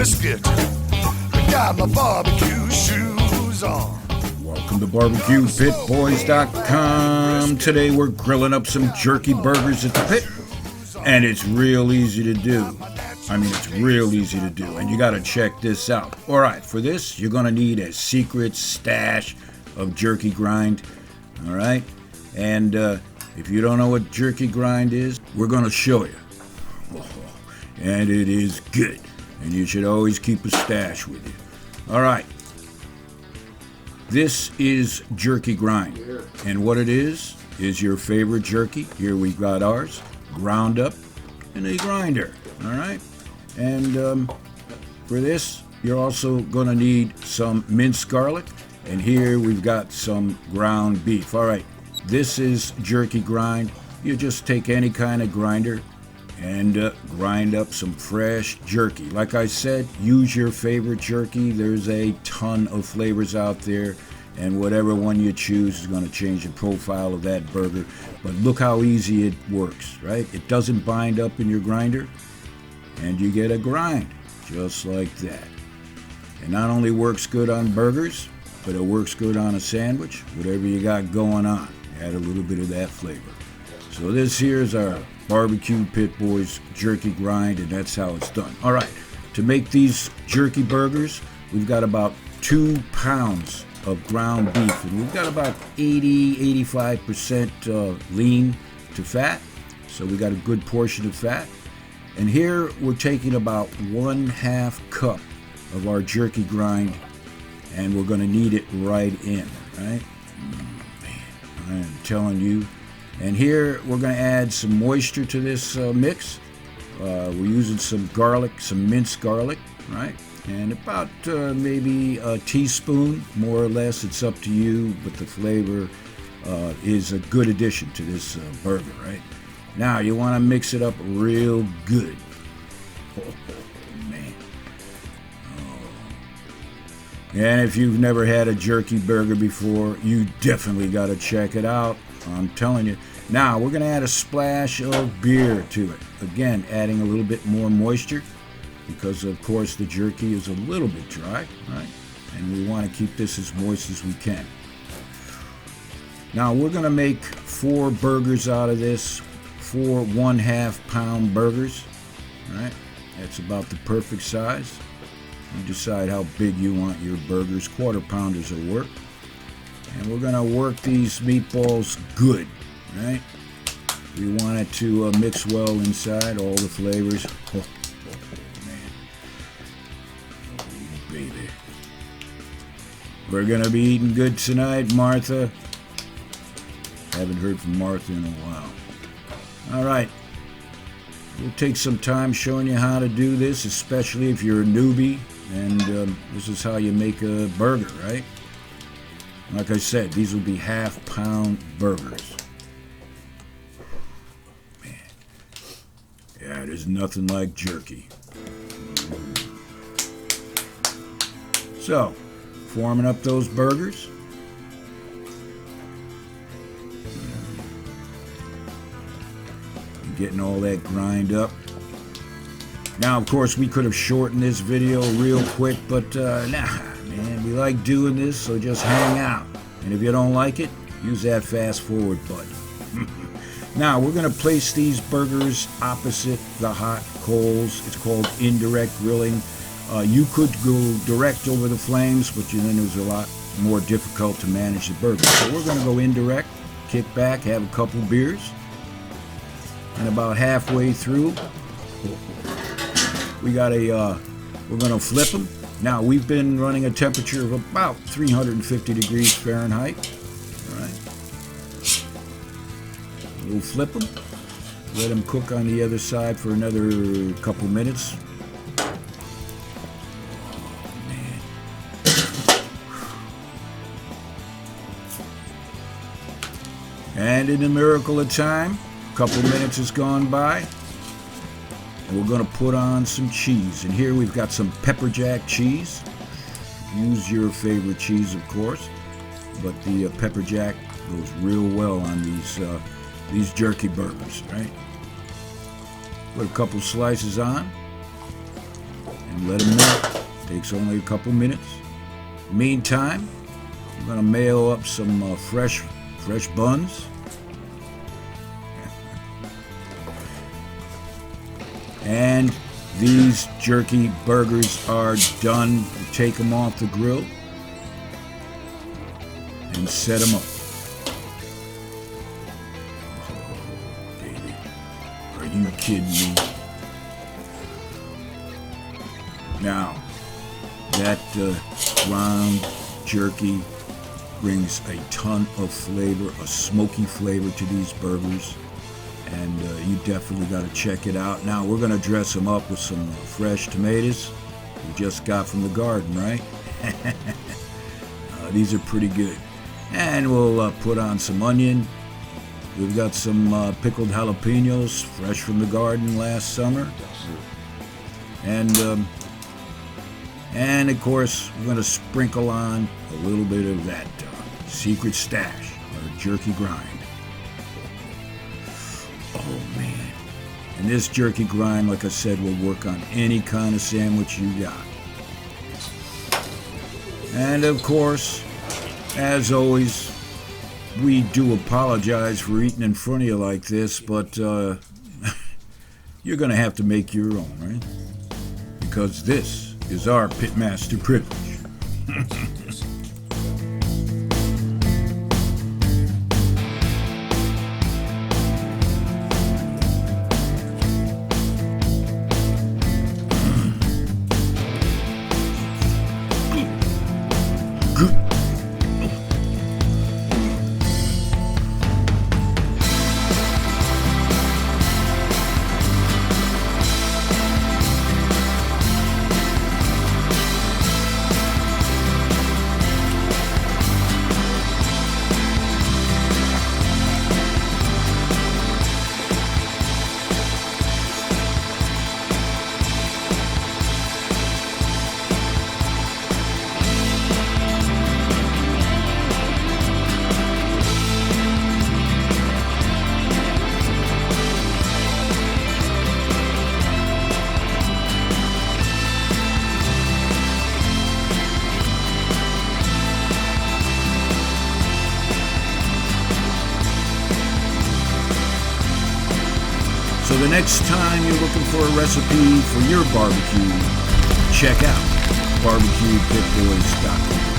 brisket. I got my barbecue shoes on. Welcome to BBQPitBoys.com. Today we're grilling up some jerky burgers at the pit, and it's real easy to do. It's real easy to do, and you got to check this out. All right, for this, you're going to need a secret stash of Jerky Grind. All right, and if you don't know what Jerky Grind is, we're going to show you. And it is good, and you should always keep a stash with you. All right. This is Jerky Grind, and what it is your favorite jerky. Here we got ours, ground up in a grinder, all right? And for this, you're also gonna need some minced garlic, and here we've got some ground beef. All right, this is Jerky Grind. You just take any kind of grinder and grind up some fresh jerky. Like I said, use your favorite jerky. There's a ton of flavors out there, and whatever one you choose is going to change the profile of that burger. But look how easy it works, right? It doesn't bind up in your grinder, and you get a grind just like that. It not only works good on burgers, but it works good on a sandwich, whatever you got going on. Add a little bit of that flavor. So this here's our BBQ Pit Boys Jerky Grind, and that's how it's done. All right, to make these jerky burgers, we've got about 2 pounds of ground beef, and we've got about 80-85% lean to fat, so we got a good portion of fat. And here we're taking about 1/2 cup of our jerky grind, and we're going to knead it right in, right? Man, I am telling you. And here we're going to add some moisture to this mix. We're using some garlic, some minced garlic, right? And about maybe a teaspoon, more or less. It's up to you, but the flavor is a good addition to this burger, right? Now you want to mix it up real good. Oh, man. Oh. And if you've never had a jerky burger before, you definitely got to check it out. I'm telling you. Now we're going to add a splash of beer to it. Again, adding a little bit more moisture because, of course, the jerky is a little bit dry, right? And we want to keep this as moist as we can. Now we're going to make 4 burgers out of this, 4 1/2 pound burgers, right? That's about the perfect size. You decide how big you want your burgers. 1/4 pounders will work. And we're going to work these meatballs good, right? We want it to mix well inside, all the flavors. Oh, man. Oh, baby. We're going to be eating good tonight, Martha. Haven't heard from Martha in a while. All right. We'll take some time showing you how to do this, especially if you're a newbie. And this is how you make a burger, right? Like I said, these will be 1/2 pound burgers. Man. Yeah, there's nothing like jerky. So, forming up those burgers. Getting all that grind up. Now, of course, we could have shortened this video real quick, but nah. Man, we like doing this, so just hang out. And if you don't like it, use that fast forward button. Now, we're going to place these burgers opposite the hot coals. It's called indirect grilling. You could go direct over the flames, but then it was a lot more difficult to manage the burger. So we're going to go indirect, kick back, have a couple beers. And about halfway through, we're going to flip them. Now, we've been running a temperature of about 350 degrees Fahrenheit. All right. We'll flip them. Let them cook on the other side for another couple minutes. Oh, man. And in a miracle of time, a couple minutes has gone by. And we're going to put on some cheese. And here we've got some pepper jack cheese. Use your favorite cheese, of course. But the pepper jack goes real well on these jerky burgers, right? Put a couple slices on. and let them melt. Takes only a couple minutes. Meantime, we're gonna mail up some fresh buns. And these jerky burgers are done. Take them off the grill and set them up. Oh, baby, are you kidding me? Now, that ground jerky brings a ton of flavor, a smoky flavor to these burgers, and you definitely got to check it out. Now, we're going to dress them up with some fresh tomatoes we just got from the garden, right? These are pretty good. And we'll put on some onion. We've got some pickled jalapenos, fresh from the garden last summer. And of course, we're going to sprinkle on a little bit of that secret stash, or jerky grind. Oh man. And this jerky grind, like I said, will work on any kind of sandwich you got. And of course, as always, we do apologize for eating in front of you like this, but you're going to have to make your own, right? Because this is our pitmaster privilege. So the next time you're looking for a recipe for your barbecue, check out BBQPitBoys.com.